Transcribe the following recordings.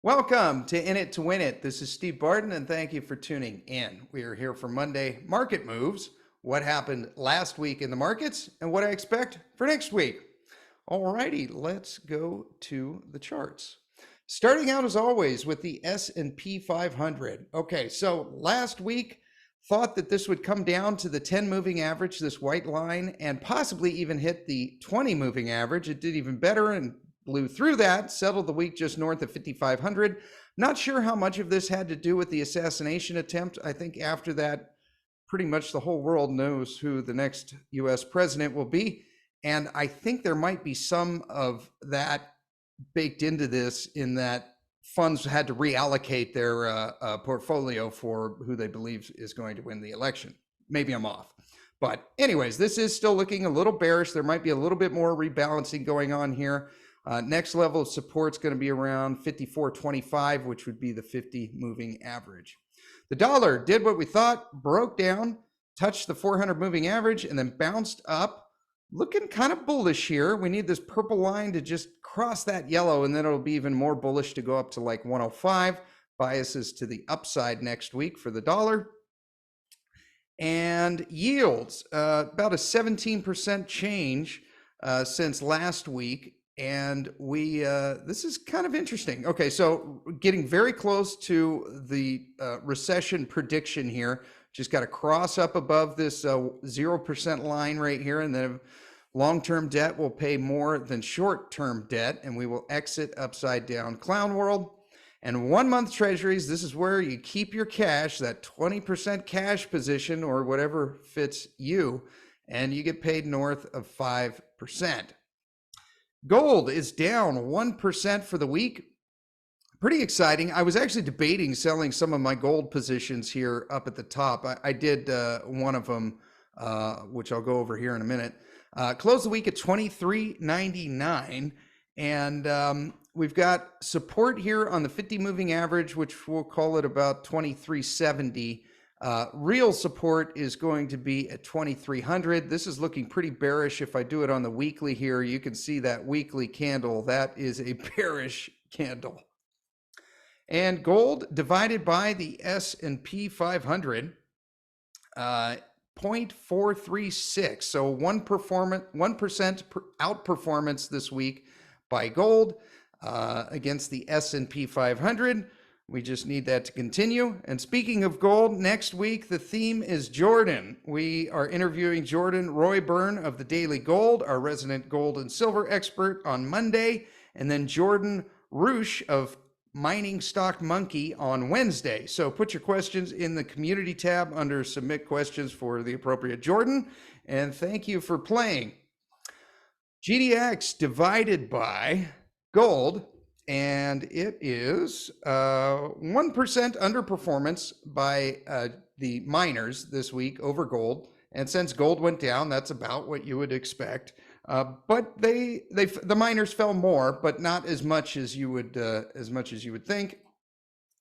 Welcome to In It to Win It. This is Steve Barton, and thank you for tuning in. We are here for Monday market moves, what happened last week in the markets, and what I expect for next week. Alrighty, let's go to the charts. Starting out as always with the S&P 500. Okay, so last week thought that this would come down to the 10 moving average, this white line, and possibly even hit the 20 moving average. It did even better and blew through that, settled the week just north of 5,500. Not sure how much of this had to do with the assassination attempt. I think after that, pretty much the whole world knows who the next US president will be. And I think there might be some of that baked into this, in that funds had to reallocate their portfolio for who they believe is going to win the election. Maybe I'm off. But anyways, this is still looking a little bearish. There might be a little bit more rebalancing going on here. Next level of support is going to be around 54.25, which would be the 50 moving average. The dollar did what we thought, broke down, touched the 400 moving average, and then bounced up. Looking kind of bullish here. We need this purple line to just cross that yellow, and then it'll be even more bullish to go up to like 105. Biases to the upside next week for the dollar. And yields, about a 17% change since last week. And this is kind of interesting. Okay, so getting very close to the recession prediction here. Just got to cross up above this 0% line right here, and then long-term debt will pay more than short-term debt, and we will exit upside down clown world. And 1 month treasuries, this is where you keep your cash, that 20% cash position or whatever fits you, and you get paid north of 5%. Gold is down 1% for the week. Pretty exciting. I was actually debating selling some of my gold positions here up at the top. I did one of them, which I'll go over here in a minute. Closed the week at 23.99, and we've got support here on the 50 moving average, which we'll call it about 23.70. Real support is going to be at 2,300. This is looking pretty bearish. If I do it on the weekly here, you can see that weekly candle. That is a bearish candle. And gold divided by the S&P 500, 0.436. So 1% outperformance this week by gold against the S&P 500. We just need that to continue. And speaking of gold, next week, the theme is Jordan. We are interviewing Jordan Royburn of the Daily Gold, our resident gold and silver expert, on Monday, and then Jordan Roosh of Mining Stock Monkey on Wednesday. So put your questions in the community tab under submit questions for the appropriate Jordan. And thank you for playing. GDX divided by gold, and it is 1% underperformance by the miners this week over gold. And since gold went down, that's about what you would expect. But the miners fell more, but not as much as you would think.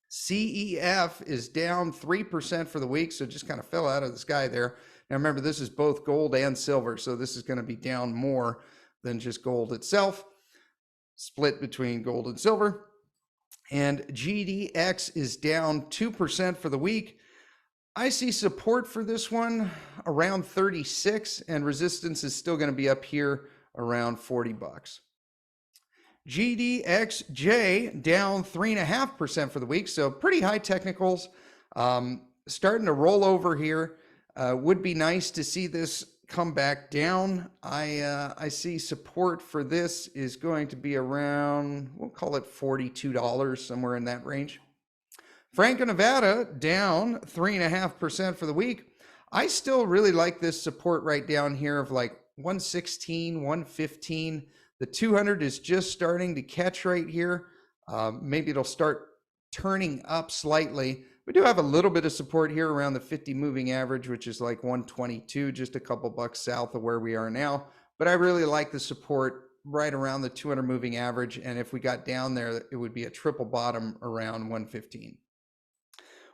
CEF is down 3% for the week, so just kind of fell out of the sky there. Now remember, this is both gold and silver, so this is going to be down more than just gold itself. Split between gold and silver. And GDX is down 2% for the week. I see support for this one around 36, and resistance is still going to be up here around 40 bucks. GDXJ down 3.5% for the week, so pretty high technicals. Starting to roll over here. Would be nice to see this come back down. I see support for this is going to be around, we'll call it $42, somewhere in that range. Franco-Nevada down 3.5% for the week. I still really like this support right down here of like 116, 115. The 200 is just starting to catch right here. Maybe it'll start turning up slightly. We do have a little bit of support here around the 50 moving average, which is like 122, just a couple bucks south of where we are now. But I really like the support right around the 200 moving average. And if we got down there, it would be a triple bottom around 115.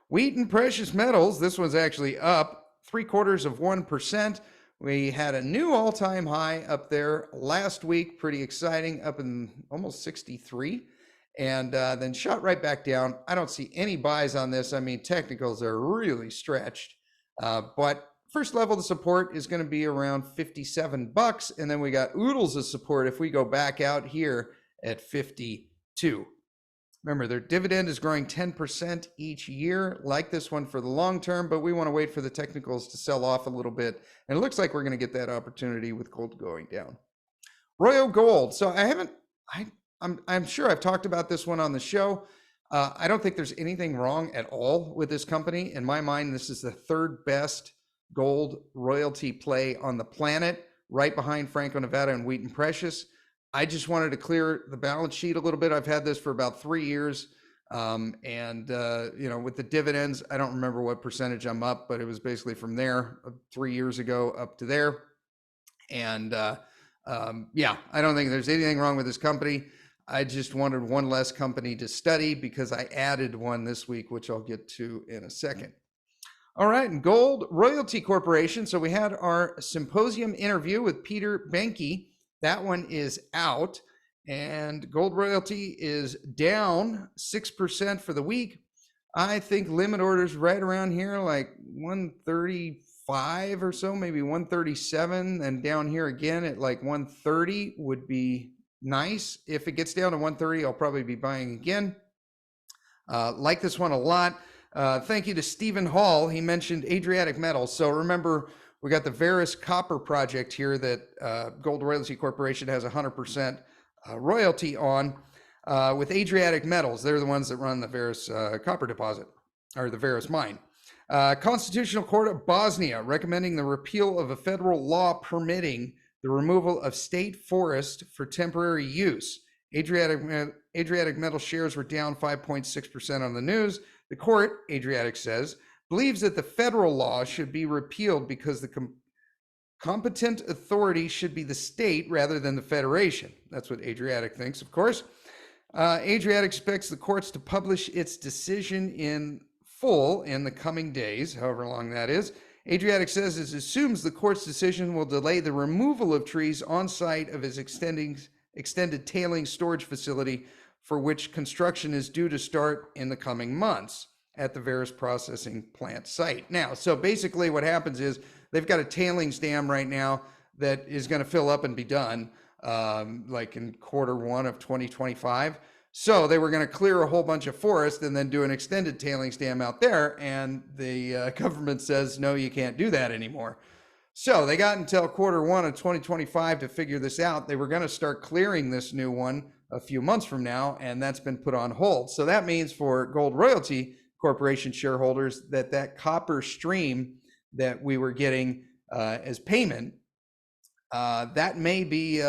Wheat and precious metals, this one's actually up 0.75%. We had a new all-time high up there last week, pretty exciting, up in almost 63. and then shot right back down. I don't see any buys on this. I mean, technicals are really stretched, but first level of support is going to be around 57 bucks, and then we got oodles of support if we go back out here at 52. Remember, their dividend is growing 10% each year, like this one for the long term, but we want to wait for the technicals to sell off a little bit, and it looks like we're going to get that opportunity with gold going down. Royal Gold. So I'm sure I've talked about this one on the show. I don't think there's anything wrong at all with this company. In my mind, this is the third best gold royalty play on the planet, right behind Franco-Nevada and Wheaton Precious. I just wanted to clear the balance sheet a little bit. I've had this for about 3 years. You know, with the dividends, I don't remember what percentage I'm up, but it was basically from there 3 years ago up to there. And yeah, I don't think there's anything wrong with this company. I just wanted one less company to study because I added one this week, which I'll get to in a second. All right, and Gold Royalty Corporation. So we had our symposium interview with Peter Benke. That one is out, and Gold Royalty is down 6% for the week. I think limit orders right around here, like 135 or so, maybe 137, and down here again at like 130 would be nice. If it gets down to 130, I'll probably be buying again. Like this one a lot. Thank you to Stephen Hall. He mentioned Adriatic Metals. So remember, we got the Varus Copper project here that Gold Royalty Corporation has 100% royalty on with Adriatic Metals. They're the ones that run the Varus copper deposit, or the Varus mine. Constitutional Court of Bosnia recommending the repeal of a federal law permitting the removal of state forest for temporary use. Adriatic Metal shares were down 5.6% on the news. The court, Adriatic says, believes that the federal law should be repealed because the competent authority should be the state rather than the federation. That's what Adriatic thinks, of course. Adriatic expects the courts to publish its decision in full in the coming days, however long that is. Adriatic says it assumes the court's decision will delay the removal of trees on site of its extended tailings storage facility, for which construction is due to start in the coming months at the Varus processing plant site. Now, so basically what happens is they've got a tailings dam right now that is going to fill up and be done like in Q1 of 2025. So they were going to clear a whole bunch of forest and then do an extended tailings dam out there. And the government says, no, you can't do that anymore. So they got until Q1 of 2025 to figure this out. They were going to start clearing this new one a few months from now, and that's been put on hold. So that means for Gold Royalty Corporation shareholders that copper stream that we were getting as payment, that may be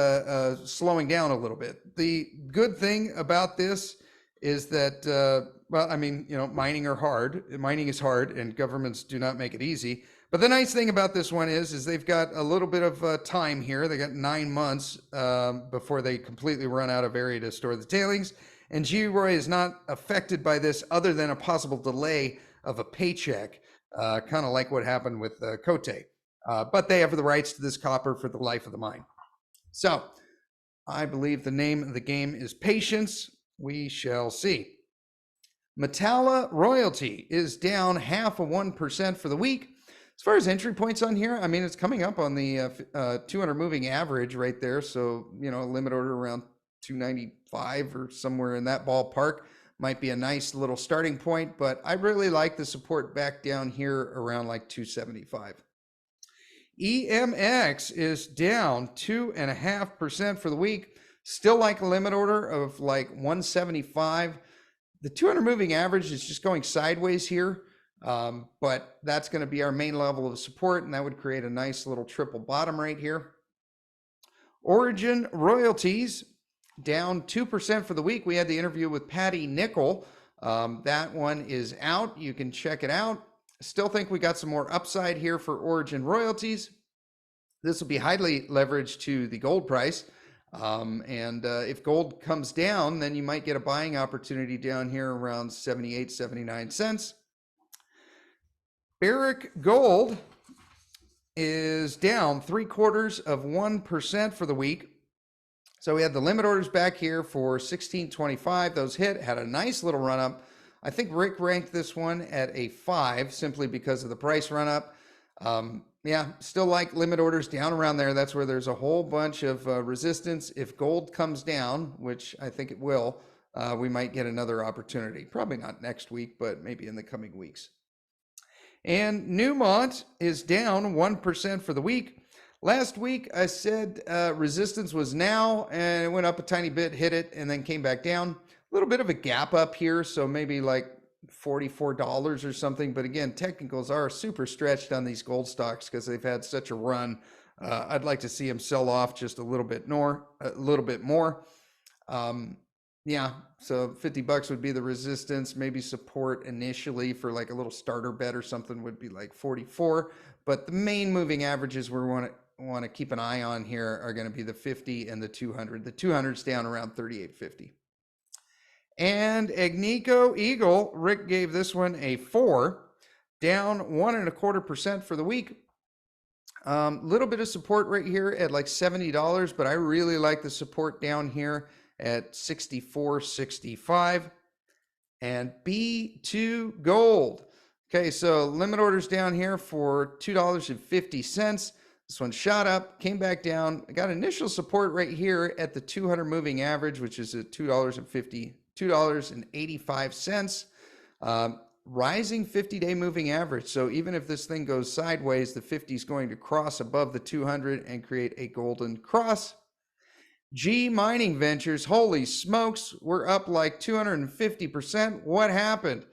slowing down a little bit. The good thing about this is that, well, I mean, you know, mining is hard and governments do not make it easy. But the nice thing about this one is they've got a little bit of time here. They got 9 months before they completely run out of area to store the tailings. And GROY is not affected by this other than a possible delay of a paycheck, kind of like what happened with Cote. But they have the rights to this copper for the life of the mine. So I believe the name of the game is patience. We shall see. Metalla Royalty is down 0.5% for the week. As far as entry points on here, I mean, it's coming up on the 200 moving average right there. So, you know, a limit order around 295 or somewhere in that ballpark might be a nice little starting point, but I really like the support back down here around like 275. EMX is down 2.5% for the week. Still like a limit order of like 175. The 200 moving average is just going sideways here. But that's going to be our main level of support, and that would create a nice little triple bottom right here. Origin Royalties down 2% for the week. We had the interview with Patty NIKL. That one is out. You can check it out. Still think we got some more upside here for Origin Royalties. This will be highly leveraged to the gold price. If gold comes down, then you might get a buying opportunity down here around 78, 79 cents. Barrick Gold is down 0.75% for the week. So we had the limit orders back here for 1625. Those hit, had a nice little run up. I think Rick ranked this one at a 5 simply because of the price run up. Yeah, still like limit orders down around there. That's where there's a whole bunch of resistance. If gold comes down, which I think it will, we might get another opportunity. Probably not next week, but maybe in the coming weeks. And Newmont is down 1% for the week. Last week, I said resistance was now, and it went up a tiny bit, hit it, and then came back down. A little bit of a gap up here, so maybe like $44 or something. But again, technicals are super stretched on these gold stocks because they've had such a run. I'd like to see them sell off just a little bit more. Yeah, so $50 would be the resistance. Maybe support initially for like a little starter bet or something would be like 44. But the main moving averages we want to keep an eye on here are going to be the 50 and the 200. The 200's down around 38.50. And Agnico Eagle, Rick gave this one a 4, down 1.25% for the week. Little bit of support right here at like $70, but I really like the support down here at 64.65. And B2 Gold. Okay, so limit orders down here for $2.50. This one shot up, came back down. I got initial support right here at the 200 moving average, which is at $2.85. Rising 50-day moving average. So even if this thing goes sideways, the 50 is going to cross above the 200 and create a golden cross. G Mining Ventures, holy smokes, we're up like 250%. What happened?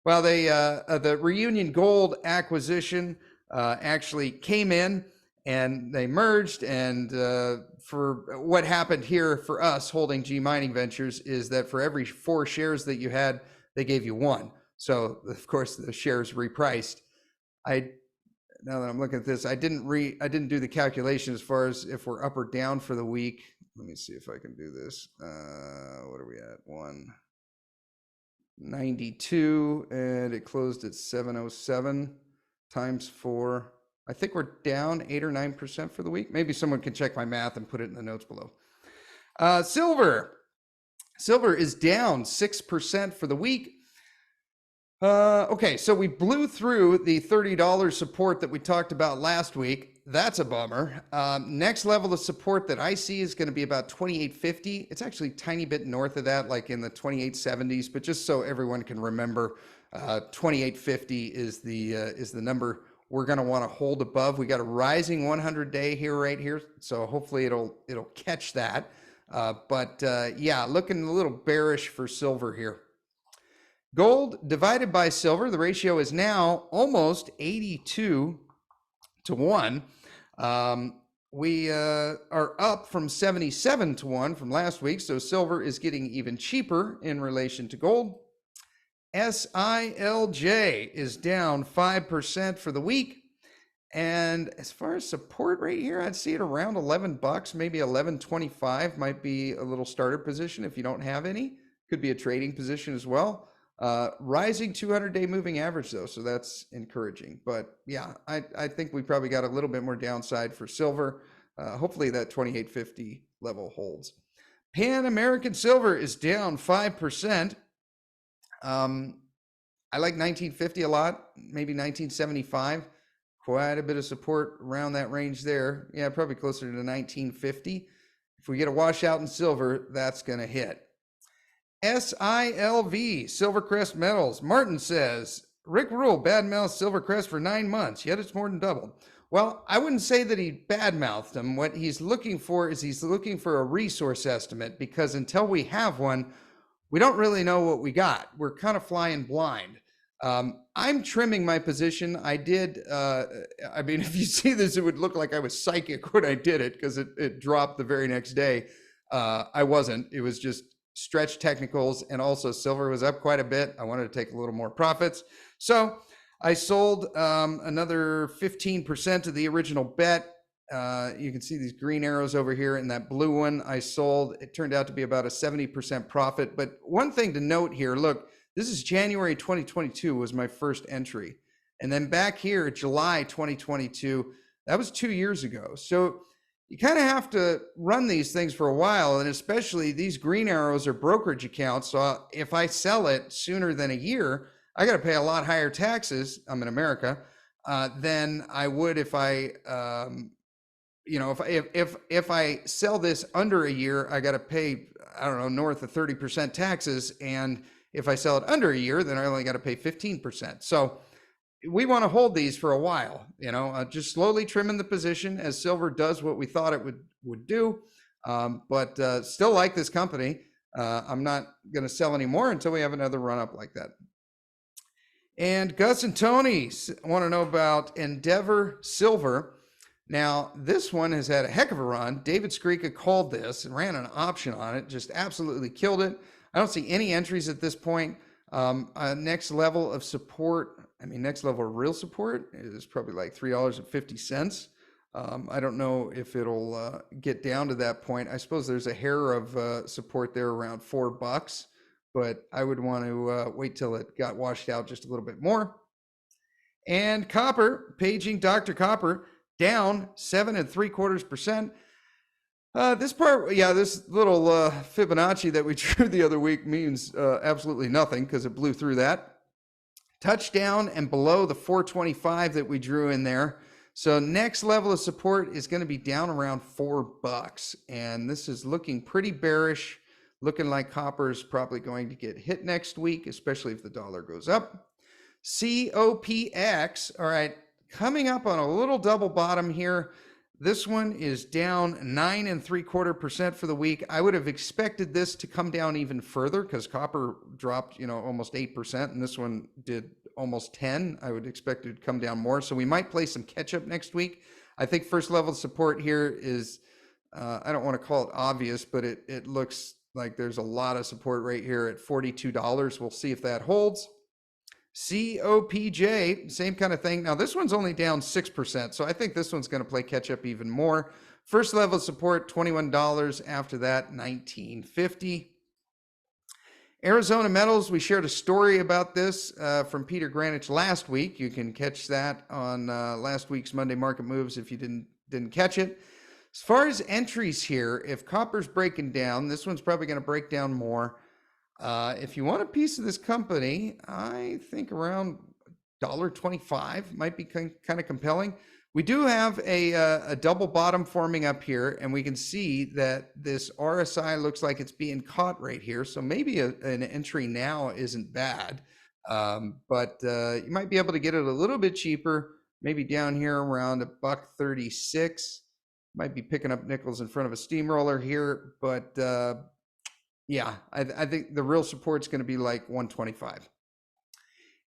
Well, the Reunion Gold acquisition actually came in and they merged. And for what happened here for us holding G Mining Ventures is that for every 4 shares that you had, they gave you 1. So of course the shares repriced. Now that I'm looking at this, I didn't do the calculation as far as if we're up or down for the week. Let me see if I can do this. What are we at? 192, and it closed at 707 times 4. I think we're down 8 or 9% for the week. Maybe someone can check my math and put it in the notes below. Silver is down 6% for the week. Okay, so we blew through the $30 support that we talked about last week. That's a bummer. Next level of support that I see is going to be about 28.50. It's actually a tiny bit north of that, like in the 28.70s, but just so everyone can remember, 28.50 is the number we're going to want to hold above. We got a rising 100-day here, right here, so hopefully it'll catch that. Yeah, looking a little bearish for silver here. Gold divided by silver, the ratio is now almost 82 to 1. We are up from 77 to 1 from last week, so silver is getting even cheaper in relation to gold. SILJ is down 5% for the week. And as far as support right here, I'd see it around $11, maybe $11.25 might be a little starter position if you don't have any. Could be a trading position as well. Rising 200-day moving average though, so that's encouraging. But yeah, I think we probably got a little bit more downside for silver. Hopefully that 28.50 level holds. Pan American Silver is down 5%. I like 1950 a lot, maybe 1975. Quite a bit of support around that range there. Yeah, probably closer to 1950. If we get a washout in silver, that's going to hit. SILV, Silvercrest Metals. Martin says, Rick Rule badmouthed Silvercrest for 9 months, yet it's more than doubled. Well, I wouldn't say that he badmouthed him. What he's looking for is he's looking for a resource estimate, because until we have one, we don't really know what we got. We're kind of flying blind. I'm trimming my position. I did, I mean, if you see this, it would look like I was psychic when I did it, because it dropped the very next day. I wasn't. It was just stretch technicals, and also silver was up quite a bit. I wanted to take a little more profits. So I sold another 15% of the original bet. You can see these green arrows over here, and that blue one I sold. It turned out to be about a 70% profit. But one thing to note here, look, this is January 2022 was my first entry. And then back here, July 2022, that was 2 years ago. So you kind of have to run these things for a while, and especially these green arrows are brokerage accounts. So if I sell it sooner than a year, I got to pay a lot higher taxes. I'm in America than I would if I, if I sell this under a year, I got to pay, I don't know, north of 30% taxes, and if I sell it under a year, then I only got to pay 15%. So we want to hold these for a while, just slowly trimming the position as silver does what we thought it would do. But still like this company. I'm not going to sell anymore until we have another run up like that. And Gus and Tony want to know about Endeavor Silver. Now, this one has had a heck of a run. David Skrika called this and ran an option on it, just absolutely killed it. I don't see any entries at this point. Next level of support, next level of real support is probably like $3.50. I don't know if it'll get down to that point. I suppose there's a hair of support there around $4, but I would want to wait till it got washed out just a little bit more. And copper, paging Dr. Copper, down 7.75%. This part, this little Fibonacci that we drew the other week means absolutely nothing because it blew through that. Touchdown and below the 425 that we drew in there. So next level of support is going to be down around $4. And this is looking pretty bearish, looking like copper is probably going to get hit next week, especially if the dollar goes up. COPX, all right, coming up on a little double bottom here. This one is down 9.75% for the week. I would have expected this to come down even further because copper dropped, almost 8%, and this one did almost 10. I would expect it to come down more. So we might play some catch up next week. I think first level support here is, I don't want to call it obvious, but it looks like there's a lot of support right here at $42. We'll see if that holds. COPJ, same kind of thing. Now this one's only down 6%, so I think this one's going to play catch up even more. First level support $21. After that, $19.50. Arizona Metals, we shared a story about this from Peter Granich last week. You can catch that on last week's Monday Market Moves if you didn't catch it. As far as entries here, if copper's breaking down, this one's probably going to break down more. If you want a piece of this company, I think around $1.25 might be kind of compelling. We do have a double bottom forming up here, and we can see that this RSI looks like it's being caught right here. So maybe an entry now isn't bad, but you might be able to get it a little bit cheaper, maybe down here around $1.36. Might be picking up nickels in front of a steamroller here, but yeah, I think the real support's going to be like 125.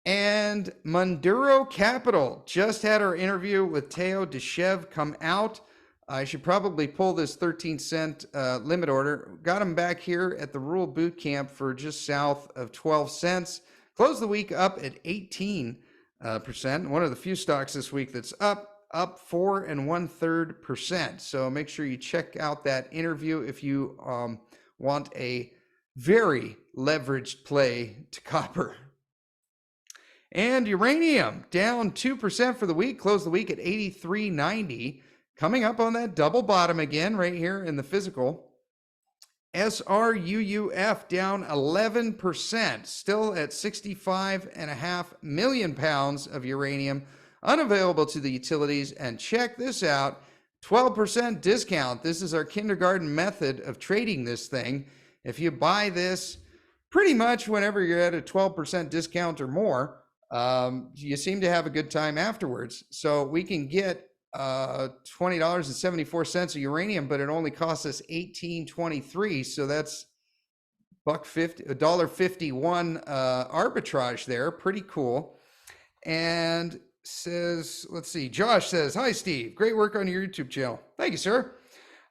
And Munduro Capital just had our interview with Teo Deshev come out. I should probably pull this 13-cent limit order. Got him back here at the Rural Boot Camp for just south of 12 cents. Closed the week up at 18%. One of the few stocks this week that's up 4 1/3%. So make sure you check out that interview if you want a very leveraged play to copper. And uranium down 2% for the week, closed the week at 83.90, coming up on that double bottom again right here in the physical. SRUUF down 11%, still at 65.5 million pounds of uranium unavailable to the utilities. And check this out, 12% discount. This is our kindergarten method of trading this thing. If you buy this pretty much whenever you're at a 12% discount or more, you seem to have a good time afterwards. So we can get $20.74 of uranium, but it only costs us $18.23. So that's $1.51 arbitrage there. Pretty cool. And says, let's see, Josh says, hi, Steve. Great work on your YouTube channel. Thank you, sir.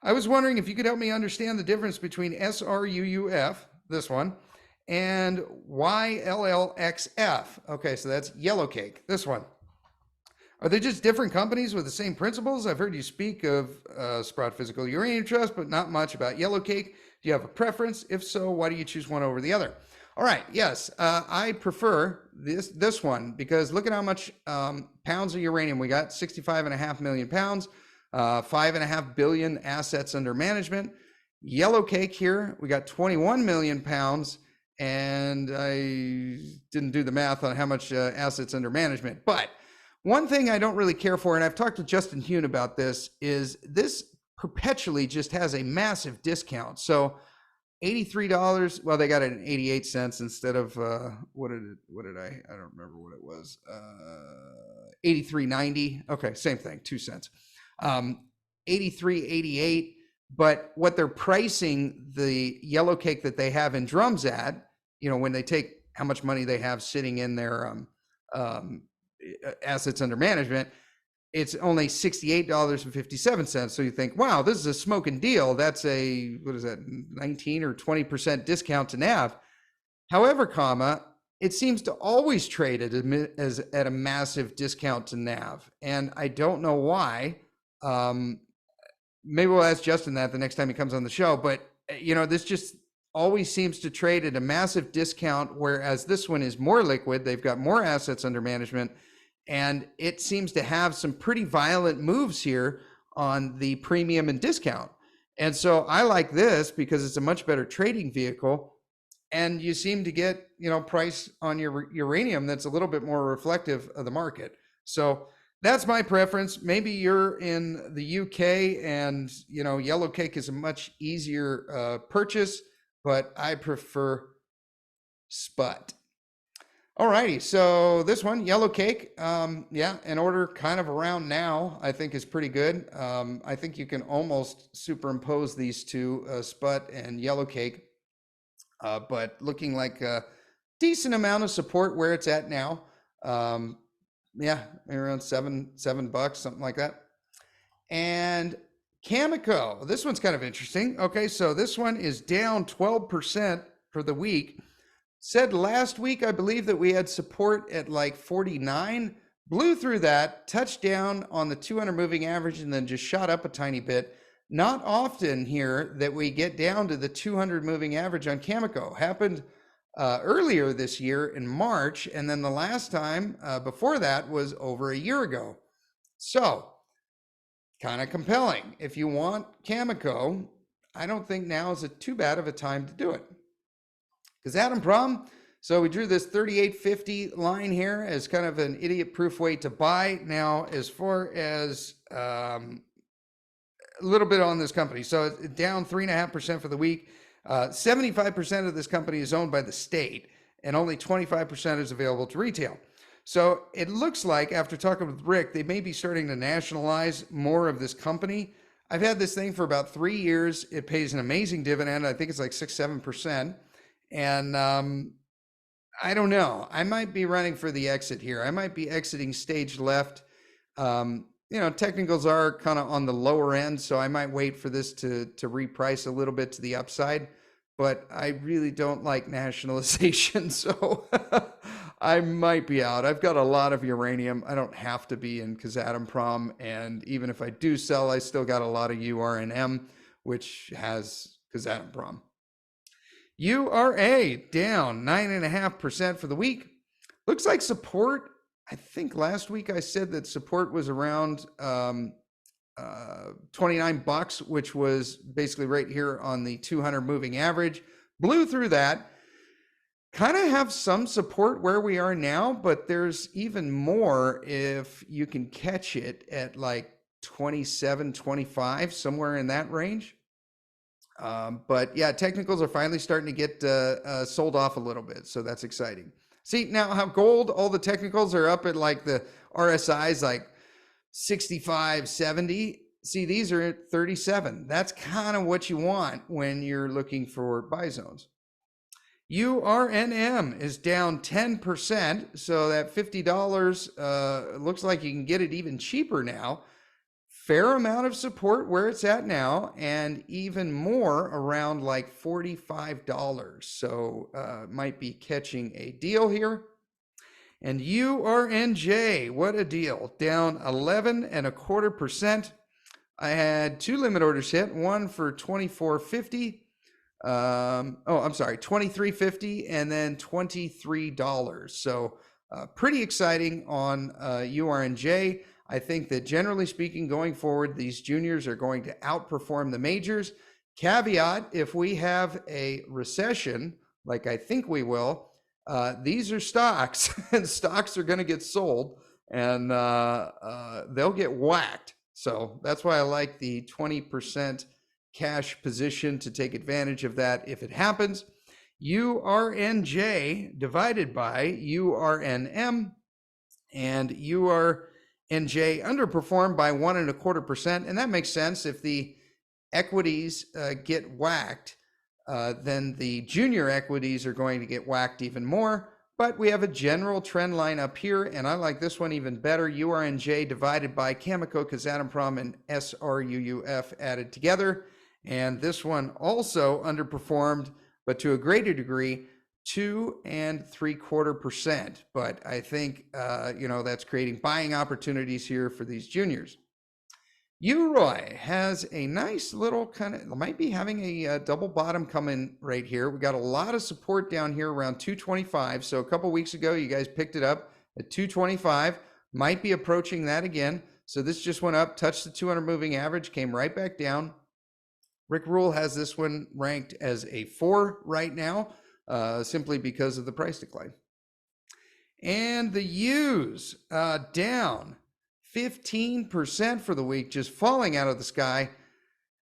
I was wondering if you could help me understand the difference between SRUUF, this one, and YLLXF. Okay, so that's yellow cake, this one. Are they just different companies with the same principles? I've heard you speak of Sprott Physical Uranium Trust, but not much about yellow cake. Do you have a preference? If so, why do you choose one over the other? All right, yes, I prefer this one because look at how much pounds of uranium we got, 65.5 million pounds. 5.5 billion assets under management. Yellow cake here, we got 21 million pounds, and I didn't do the math on how much assets under management. But one thing I don't really care for, and I've talked to Justin Hune about this, is this perpetually just has a massive discount. So $83, well, they got it at 88 cents instead of what did I don't remember what it was. 83.90. Okay, same thing, 2 cents. 83.88. But what they're pricing the yellow cake that they have in drums at, you know, when they take how much money they have sitting in their assets under management, it's only $68.57. So you think, wow, this is a smoking deal. That's a, what is that, 19 or 20% discount to NAV. However, comma, it seems to always trade at a massive discount to NAV. And I don't know why. Maybe we'll ask Justin that the next time he comes on the show. But, you know, this just always seems to trade at a massive discount, whereas this one is more liquid. They've got more assets under management. And it seems to have some pretty violent moves here on the premium and discount. And so I like this because it's a much better trading vehicle. And you seem to get, you know, price on your uranium that's a little bit more reflective of the market. So that's my preference. Maybe you're in the UK and, you know, yellow cake is a much easier purchase, but I prefer SPUT. All righty, so this one, yellow cake, yeah, an order kind of around now, I think is pretty good. I think you can almost superimpose these two, SPUT and yellow cake, but looking like a decent amount of support where it's at now. Yeah, around seven bucks, something like that. And Cameco, this one's kind of interesting. Okay, so this one is down 12% for the week. Said last week, I believe, that we had support at like 49, blew through that, touched down on the 200 moving average, and then just shot up a tiny bit. Not often here that we get down to the 200 moving average on Cameco. Happened earlier this year in March, and then the last time before that was over a year ago. So kind of compelling. If you want Cameco, I don't think now is too bad of a time to do it. Because Adam Prom, so we drew this 38.50 line here as kind of an idiot-proof way to buy. Now, as far as a little bit on this company, so it's down 3.5% for the week. 75% of this company is owned by the state, and only 25% is available to retail. So it looks like, after talking with Rick, they may be starting to nationalize more of this company. I've had this thing for about 3 years. It pays an amazing dividend. I think it's like 6-7%. And I don't know. I might be running for the exit here. I might be exiting stage left. You know, technicals are kind of on the lower end, so I might wait for this to reprice a little bit to the upside. But I really don't like nationalization, so I might be out. I've got a lot of uranium. I don't have to be in Kazatomprom, and even if I do sell, I still got a lot of URNM, which has Kazatomprom. URA down 9.5% for the week. Looks like support, I think last week I said that support was around 29 bucks, which was basically right here on the 200 moving average. Blew through that. Kind of have some support where we are now, but there's even more if you can catch it at like 27, 25, somewhere in that range. But yeah, technicals are finally starting to get sold off a little bit. So that's exciting. See now how gold, all the technicals are up at like the RSI's like 65, 70. See, these are at 37. That's kind of what you want when you're looking for buy zones. URNM is down 10%. So that $50 looks like you can get it even cheaper now. Fair amount of support where it's at now, and even more around like $45. So might be catching a deal here. And URNJ, what a deal, down 11.25%. I had two limit orders hit, one for $24.50. $23.50 and then $23. So pretty exciting on URNJ. I think that generally speaking, going forward, these juniors are going to outperform the majors. Caveat, if we have a recession, like I think we will, these are stocks and stocks are going to get sold and they'll get whacked. So that's why I like the 20% cash position to take advantage of that if it happens. URNJ divided by URNM, and URNJ underperformed by 1.25%, and that makes sense. If the equities get whacked, then the junior equities are going to get whacked even more. But we have a general trend line up here, and I like this one even better. URNJ divided by Cameco, Kazatomprom, and SRUUF added together. And this one also underperformed, but to a greater degree, 2.75%. But I think, that's creating buying opportunities here for these juniors. UROY has a nice little kind of, might be having a double bottom coming right here. We got a lot of support down here around 225. So a couple weeks ago, you guys picked it up at 225, might be approaching that again. So this just went up, touched the 200 moving average, came right back down. Rick Rule has this one ranked as a 4 right now, simply because of the price decline. And the U's down 15% for the week, just falling out of the sky.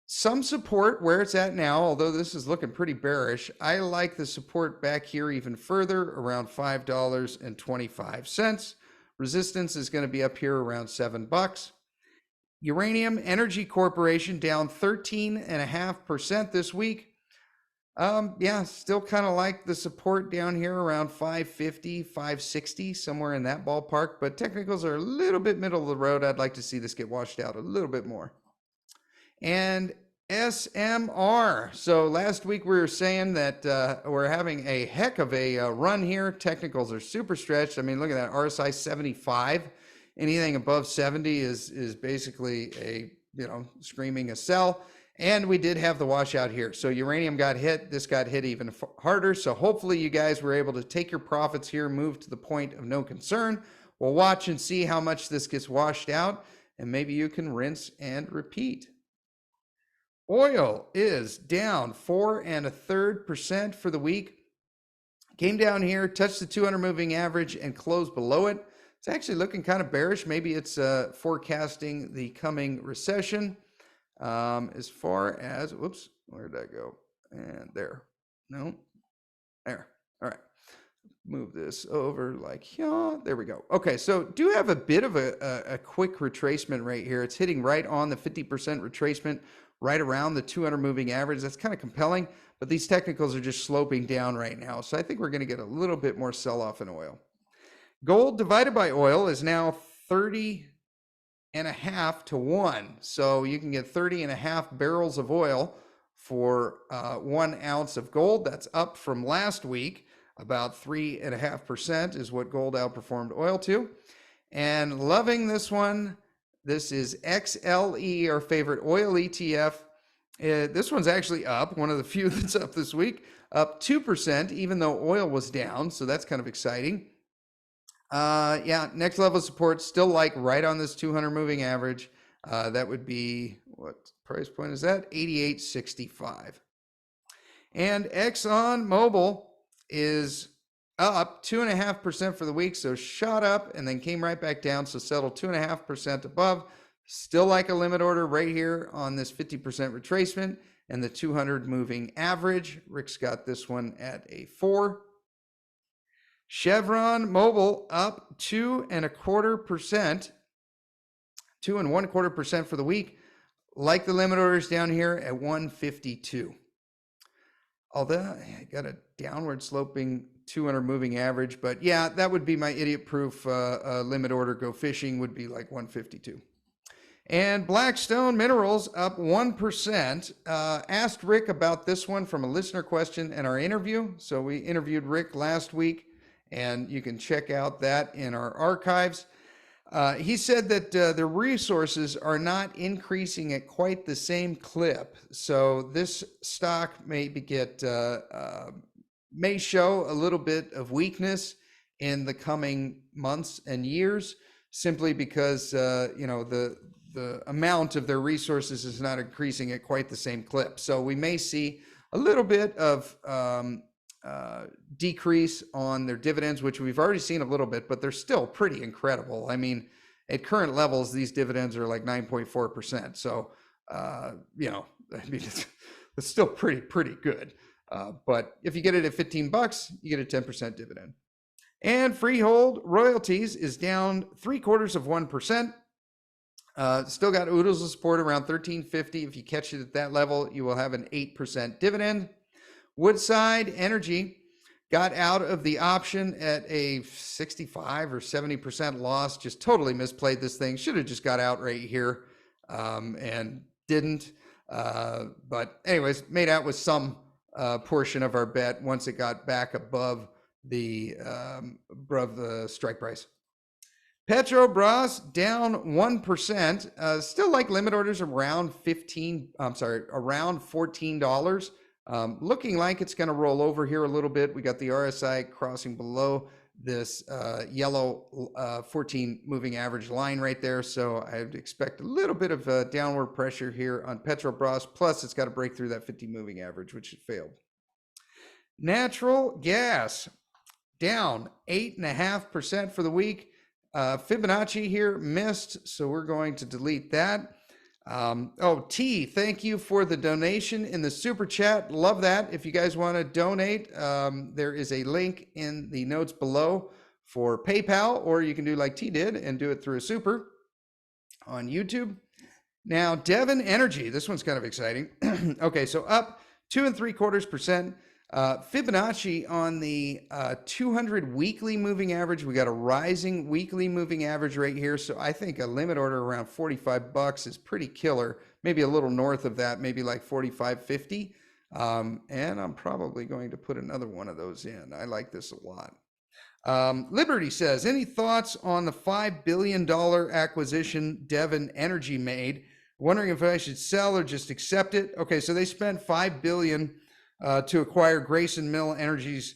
Some support where it's at now, although this is looking pretty bearish. I like the support back here even further, around $5.25. Resistance is going to be up here around $7. Uranium Energy Corporation down 13.5% this week. Still kind of like the support down here around 550, 560, somewhere in that ballpark, but technicals are a little bit middle of the road. I'd like to see this get washed out a little bit more. And SMR. So last week we were saying that we're having a heck of a run here. Technicals are super stretched. I mean, look at that, RSI 75. Anything above 70 is basically a, screaming a sell. And we did have the washout here. So uranium got hit. This got hit even harder. So hopefully you guys were able to take your profits here, move to the point of no concern. We'll watch and see how much this gets washed out, and maybe you can rinse and repeat. Oil is down 4.33% for the week. Came down here, touched the 200 moving average and closed below it. It's actually looking kind of bearish. Maybe it's forecasting the coming recession. As far as, whoops, where did that go? And there, no, there. All right, move this over like here. There we go. Okay, so do have a bit of a quick retracement right here. It's hitting right on the 50% retracement, right around the 200 moving average. That's kind of compelling, but these technicals are just sloping down right now. So I think we're going to get a little bit more sell-off in oil. Gold divided by oil is now 30.5 to 1. So you can get 30.5 barrels of oil for 1 ounce of gold. That's up from last week. About 3.5% is what gold outperformed oil to. And loving this one. This is XLE, our favorite oil ETF. This one's actually up, one of the few that's up this week, up 2%, even though oil was down. So that's kind of exciting. Next level of support, still like right on this 200 moving average. That would be, what price point is that? 88.65. And ExxonMobil is up 2.5% for the week. So shot up and then came right back down. So settled 2.5% above. Still like a limit order right here on this 50% retracement and the 200 moving average. Rick's got this one at a 4. Chevron Mobile up 2.25%, 2.25% for the week. Like the limit orders down here at 152. Although I got a downward sloping 200 moving average, but yeah, that would be my idiot proof limit order go fishing would be like 152. And Blackstone Minerals up 1%. Asked Rick about this one from a listener question in our interview. So we interviewed Rick last week, and you can check out that in our archives. He said that the resources are not increasing at quite the same clip. So this stock may show a little bit of weakness in the coming months and years. simply because the amount of their resources is not increasing at quite the same clip. So we may see a little bit of decrease on their dividends, which we've already seen a little bit, but they're still pretty incredible. I mean, at current levels, these dividends are like 9.4%. So, I mean, it's still pretty good. But if you get it at $15, you get a 10% dividend. And Freehold Royalties is down 0.75%. Still got oodles of support around 13.50. If you catch it at that level, you will have an 8% dividend. Woodside Energy got out of the option at a 65 or 70% loss. Just totally misplayed this thing. Should have just got out right here and didn't. But anyways, made out with some portion of our bet once it got back above the strike price. Petrobras down 1%. Still like limit orders around around $14. Looking like it's going to roll over here a little bit. We got the RSI crossing below this yellow 14 moving average line right there. So I'd expect a little bit of downward pressure here on Petrobras. Plus, it's got to break through that 50 moving average, which it failed. Natural gas down 8.5% for the week. Fibonacci here missed, so we're going to delete that. T, thank you for the donation in the super chat. Love that. If you guys want to donate, there is a link in the notes below for PayPal, or you can do like T did and do it through a super on YouTube. Now, Devon Energy, this one's kind of exciting. Okay, so up 2.75%. Fibonacci on the 200 weekly moving average. We got a rising weekly moving average right here. So I think a limit order around $45 is pretty killer. Maybe a little north of that, maybe like 45.50. And I'm probably going to put another one of those in. I like this a lot. Liberty says, any thoughts on the $5 billion acquisition Devon Energy made? Wondering if I should sell or just accept it. Okay, so they spent $5 billion to acquire Grayson Mill Energy's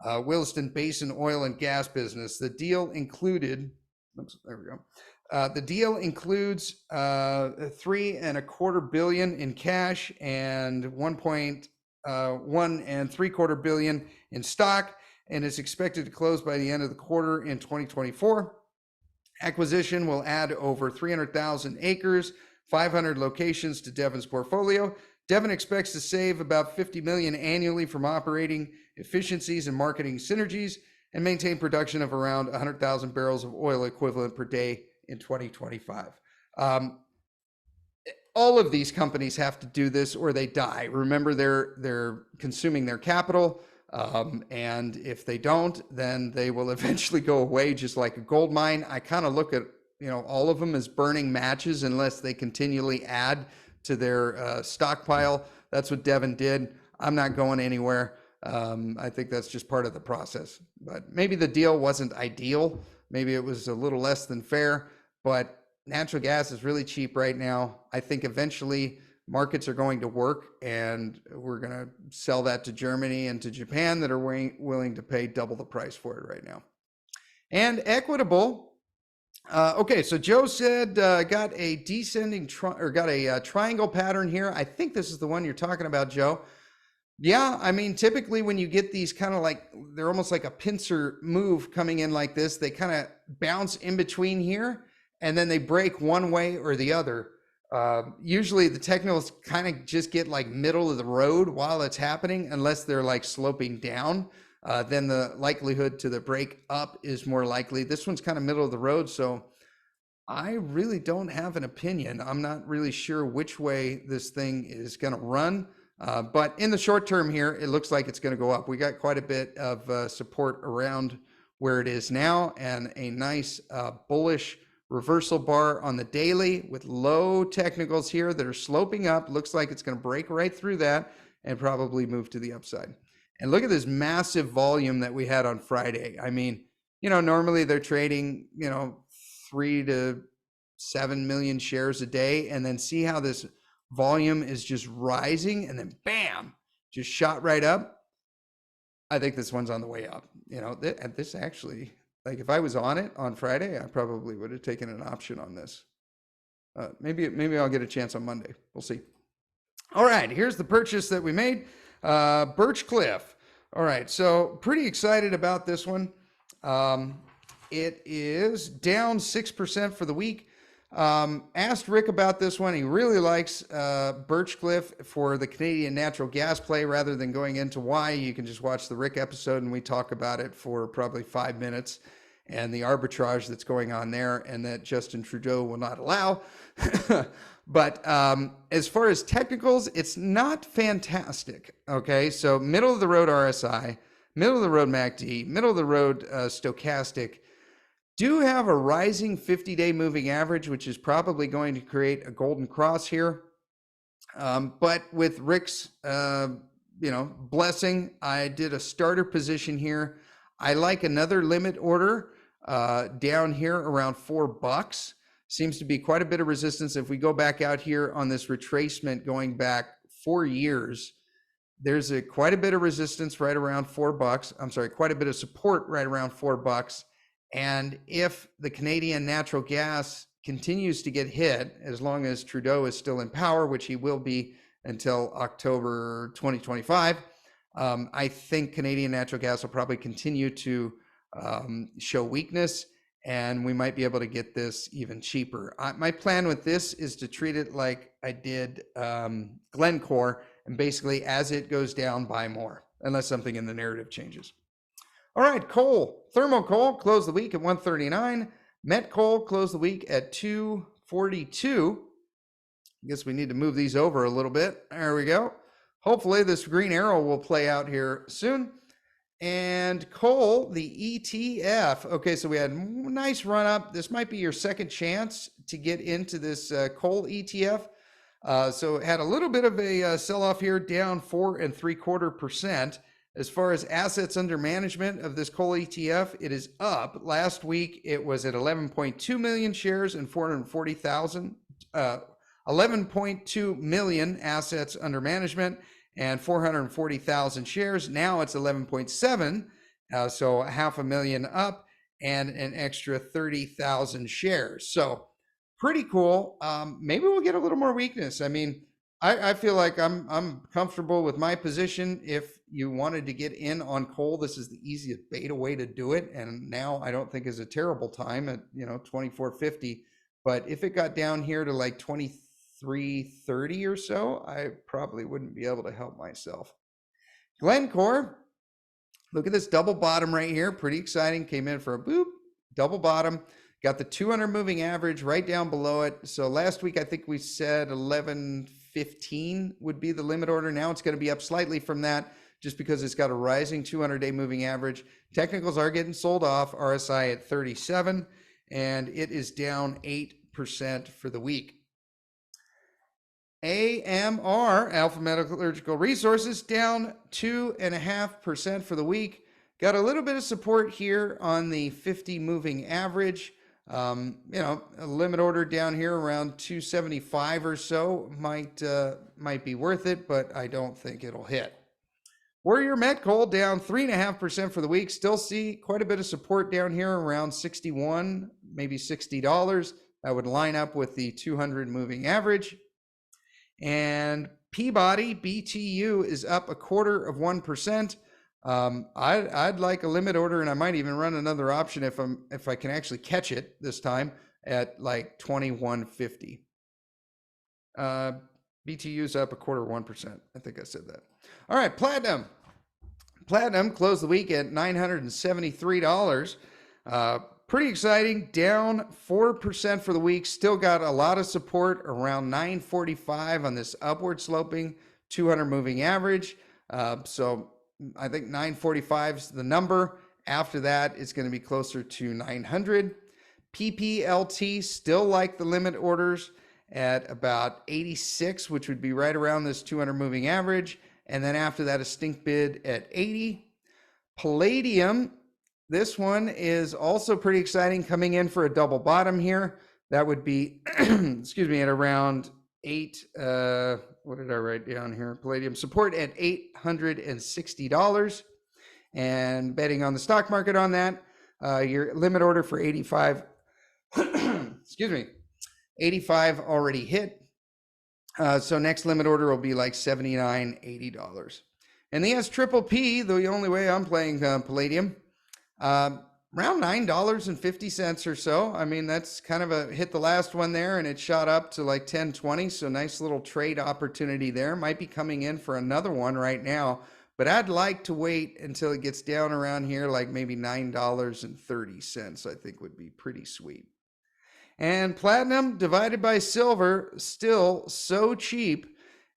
Williston Basin oil and gas business. The deal included, the deal includes $3.25 billion in cash and $1.75 billion in stock, and is expected to close by the end of the quarter in 2024. Acquisition will add over 300,000 acres, 500 locations to Devon's portfolio. Devon expects to save about $50 million annually from operating efficiencies and marketing synergies, and maintain production of around 100,000 barrels of oil equivalent per day in 2025. All of these companies have to do this or they die. Remember, they're consuming their capital, and if they don't, then they will eventually go away, just like a gold mine. I kind of look at all of them as burning matches unless they continually add to their stockpile. That's what Devon did. I'm not going anywhere. I think that's just part of the process. But maybe the deal wasn't ideal. Maybe it was a little less than fair, but natural gas is really cheap right now. I think eventually markets are going to work, and we're going to sell that to Germany and to Japan that are willing to pay double the price for it right now. And Equitable. Okay, so Joe said got a descending triangle pattern here. I think this is the one you're talking about, Joe. Yeah, I mean, typically when you get these kind of like, they're almost like a pincer move coming in like this, they kind of bounce in between here, and then they break one way or the other. Usually the technicals kind of just get like middle of the road while it's happening, unless they're like sloping down. Then the likelihood to the break up is more likely. This one's kind of middle of the road, so I really don't have an opinion. I'm not really sure which way this thing is going to run, but in the short term here, it looks like it's going to go up. We got quite a bit of support around where it is now, and a nice bullish reversal bar on the daily with low technicals here that are sloping up. Looks like it's going to break right through that and probably move to the upside. And look at this massive volume that we had on Friday. I mean, normally they're trading, 3 to 7 million shares a day, and then see how this volume is just rising, and then bam, just shot right up. I think this one's on the way up. And this actually, like if I was on it on Friday, I probably would have taken an option on this. Maybe I'll get a chance on Monday. We'll see. All right, here's the purchase that we made. Birchcliff. All right, so pretty excited about this one. It is down 6% for the week. Asked Rick about this one. He really likes Birchcliff for the Canadian natural gas play. Rather than going into why, you can just watch the Rick episode and we talk about it for probably 5 minutes and the arbitrage that's going on there and that Justin Trudeau will not allow. But as far as technicals, it's not fantastic. Okay, so middle of the road RSI, middle of the road MACD, middle of the road stochastic do have a rising 50-day moving average, which is probably going to create a golden cross here. But with Rick's blessing, I did a starter position here. I like another limit order down here around $4. Seems to be quite a bit of resistance. If we go back out here on this retracement going back 4 years, there's quite a bit of resistance right around $4. I'm sorry, quite a bit of support right around $4. And if the Canadian natural gas continues to get hit, as long as Trudeau is still in power, which he will be until October 2025, I think Canadian natural gas will probably continue to show weakness, and we might be able to get this even cheaper. My plan with this is to treat it like I did Glencore, and basically as it goes down, buy more, unless something in the narrative changes. All right, coal, thermal coal closed the week at 139. Met coal closed the week at 242. I guess we need to move these over a little bit. There we go. Hopefully this green arrow will play out here soon. And coal, the ETF. Okay, so we had a nice run up. This might be your second chance to get into this coal ETF. So it had a little bit of a sell-off here, down 4.75%. As far as assets under management of this coal ETF, it is up. Last week, it was at 11.2 million shares and 11.2 million assets under management and 440,000 shares. Now it's 11.7, so 500,000 up and an extra 30,000 shares. So pretty cool. Maybe we'll get a little more weakness. I mean, I feel like I'm comfortable with my position. If you wanted to get in on coal, this is the easiest beta way to do it. And now I don't think is a terrible time at 24.50. But if it got down here to like 23.30 or so, I probably wouldn't be able to help myself. Glencore, look at this double bottom right here. Pretty exciting. Came in for a boop, double bottom. Got the 200 moving average right down below it. So last week, I think we said 11.15 would be the limit order. Now it's going to be up slightly from that just because it's got a rising 200-day moving average. Technicals are getting sold off. RSI at 37, and it is down 8% for the week. AMR, Alpha Metallurgical Resources, down 2.5% for the week. Got a little bit of support here on the 50 moving average. A limit order down here around 275 or so might be worth it, but I don't think it'll hit. Warrior Met Coal down 3.5% for the week. Still see quite a bit of support down here around 61, maybe $60. That would line up with the 200 moving average. And Peabody BTU is up 1/4%. I'd like a limit order, and I might even run another option if I can actually catch it this time at like 21.50. BTU's up 1/4%. I think I said that. All right, platinum. Platinum closed the week at $973. Pretty exciting, down 4% for the week. Still got a lot of support around 945 on this upward sloping 200 moving average. So I think 945 is the number. After that, it's going to be closer to 900. PPLT still like the limit orders at about 86, which would be right around this 200 moving average. And then after that, a stink bid at 80. Palladium, this one is also pretty exciting, coming in for a double bottom here. That would be, excuse me, at around 8. What did I write down here? Palladium support at $860, and betting on the stock market on that. Your limit order for 85, excuse me, 85 already hit. So next limit order will be like $79, $80. And the SPPP, the only way I'm playing Palladium, around $9.50 or so. I mean, that's kind of a hit the last one there, and it shot up to like 10.20. So nice little trade opportunity there. Might be coming in for another one right now, but I'd like to wait until it gets down around here, like maybe $9.30. I think would be pretty sweet. And platinum divided by silver, still so cheap.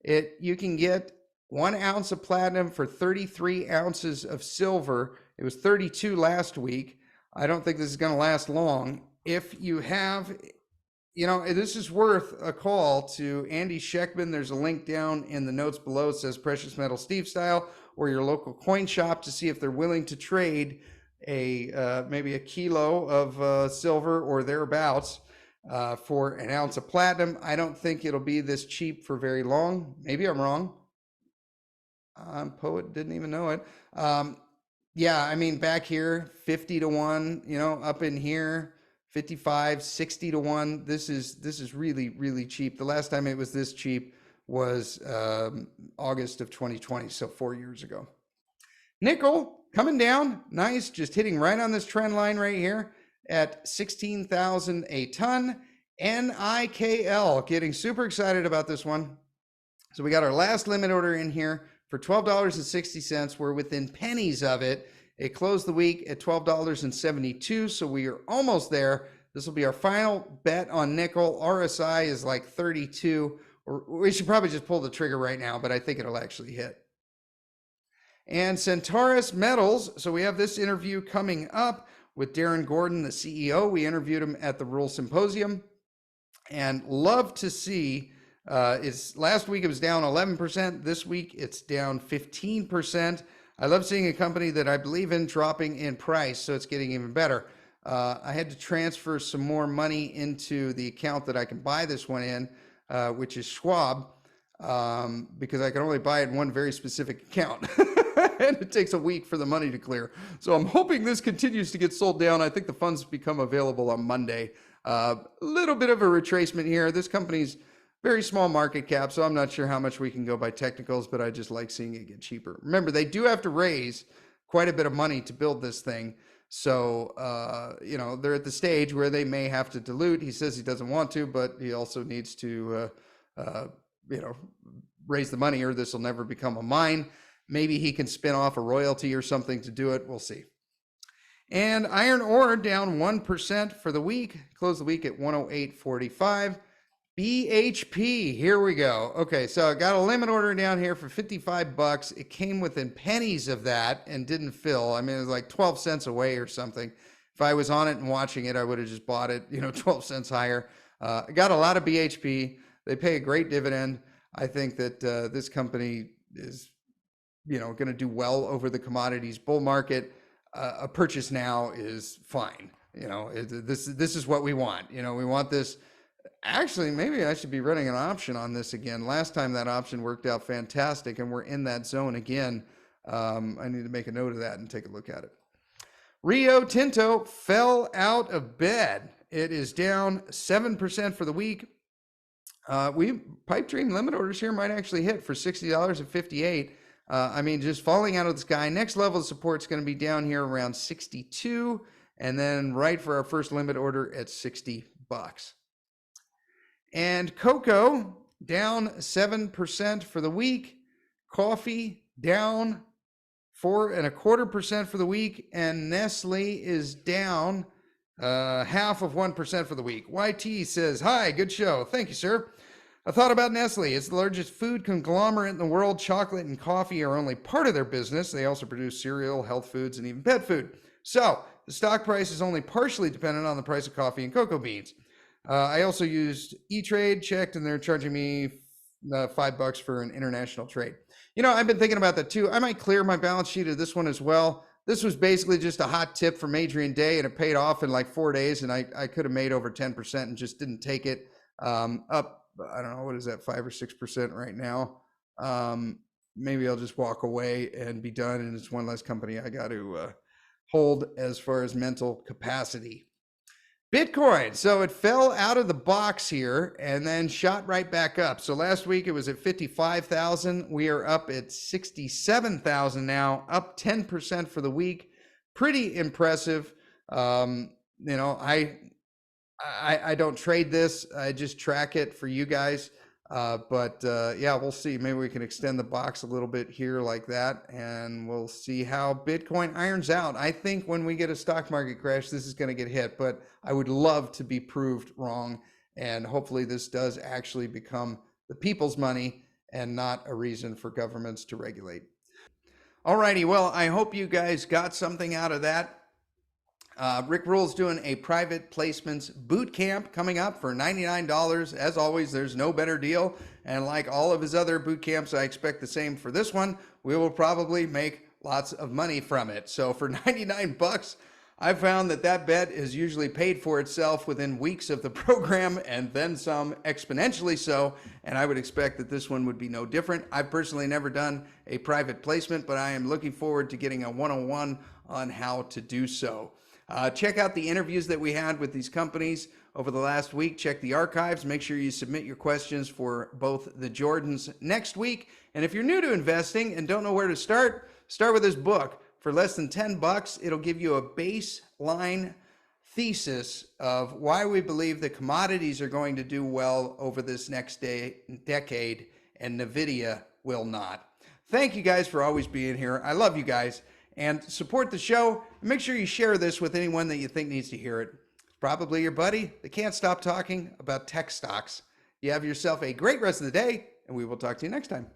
You can get 1 ounce of platinum for 33 ounces of silver. It was 32 last week. I don't think this is going to last long. If you have, this is worth a call to Andy Scheckman. There's a link down in the notes below. It says Precious Metal Steve Style, or your local coin shop, to see if they're willing to trade maybe a kilo of silver or thereabouts for an ounce of platinum. I don't think it'll be this cheap for very long. Maybe I'm wrong. Poet didn't even know it. Yeah, I mean, back here, 50 to 1, up in here, 55, 60 to 1. This is really, really cheap. The last time it was this cheap was August of 2020, so 4 years ago. Nickel coming down, nice, just hitting right on this trend line right here at 16,000 a ton. NIKL, getting super excited about this one. So we got our last limit order in here for $12.60. We're within pennies of it. It closed the week at $12.72, so we are almost there. This will be our final bet on nickel. RSI is like 32. We should probably just pull the trigger right now, but I think it'll actually hit. And Centaurus Metals, so we have this interview coming up with Darren Gordon, the CEO. We interviewed him at the Rural Symposium, and love to see, last week it was down 11%. This week it's down 15%. I love seeing a company that I believe in dropping in price, so it's getting even better. I had to transfer some more money into the account that I can buy this one in, which is Schwab, because I can only buy it in one very specific account. And it takes a week for the money to clear. So I'm hoping this continues to get sold down. I think the funds become available on Monday. A little bit of a retracement here. This company's very small market cap, so I'm not sure how much we can go by technicals, but I just like seeing it get cheaper. Remember, they do have to raise quite a bit of money to build this thing. So, they're at the stage where they may have to dilute. He says he doesn't want to, but he also needs to, raise the money, or this will never become a mine. Maybe he can spin off a royalty or something to do it. We'll see. And iron ore down 1% for the week. Closed the week at 108.45. BHP, here we go. Okay, so I got a limit order down here for $55. It came within pennies of that and didn't fill. I mean, it was like 12 cents away or something. If I was on it and watching it, I would have just bought it, 12 cents higher. I got a lot of BHP. They pay a great dividend. I think that this company is, going to do well over the commodities bull market. A purchase now is fine. This is what we want. We want this. Actually, maybe I should be running an option on this again. Last time that option worked out fantastic, and we're in that zone again. I need to make a note of that and take a look at it. Rio Tinto fell out of bed. It is down 7% for the week. Pipe dream limit orders here might actually hit for $60.58. Just falling out of the sky. Next level of support is going to be down here around 62, and then right for our first limit order at $60. And cocoa down 7% for the week. Coffee down 4.25% for the week, and Nestle is down 0.5% for the week. YT says, "Hi, good show. Thank you, sir. I thought about Nestle. It's the largest food conglomerate in the world. Chocolate and coffee are only part of their business. They also produce cereal, health foods, and even pet food. So the stock price is only partially dependent on the price of coffee and cocoa beans. I also used E-Trade, checked, and they're charging me $5 for an international trade. I've been thinking about that too. I might clear my balance sheet of this one as well. This was basically just a hot tip from Adrian Day, and it paid off in like 4 days, and I could have made over 10% and just didn't take it up. I don't know, what is that, 5 or 6% right now? Maybe I'll just walk away and be done, and it's one less company I got to hold as far as mental capacity. Bitcoin, so it fell out of the box here and then shot right back up. So last week it was at 55,000. We are up at 67,000 now, up 10% for the week. Pretty impressive. You know, I don't trade this. I just track it for you guys. Yeah, we'll see. Maybe we can extend the box a little bit here like that, and we'll see how Bitcoin irons out. I think when we get a stock market crash, this is going to get hit, but I would love to be proved wrong. And hopefully this does actually become the people's money and not a reason for governments to regulate. Alrighty, well, I hope you guys got something out of that. Rick Rule's doing a private placements boot camp coming up for $99. As always, there's no better deal. And like all of his other boot camps, I expect the same for this one. We will probably make lots of money from it. So for 99 bucks, I found that that bet is usually paid for itself within weeks of the program and then some, exponentially so. And I would expect that this one would be no different. I've personally never done a private placement, but I am looking forward to getting a 101 on how to do so. Check out the interviews that we had with these companies over the last week. Check the archives. Make sure you submit your questions for both the Jordans next week. And if you're new to investing and don't know where to start with this book. For less than 10 bucks, it'll give you a baseline thesis of why we believe that commodities are going to do well over this next decade and NVIDIA will not. Thank you guys for always being here. I love you guys. And support the show. Make sure you share this with anyone that you think needs to hear it. Probably your buddy that can't stop talking about tech stocks. You have yourself a great rest of the day, and we will talk to you next time.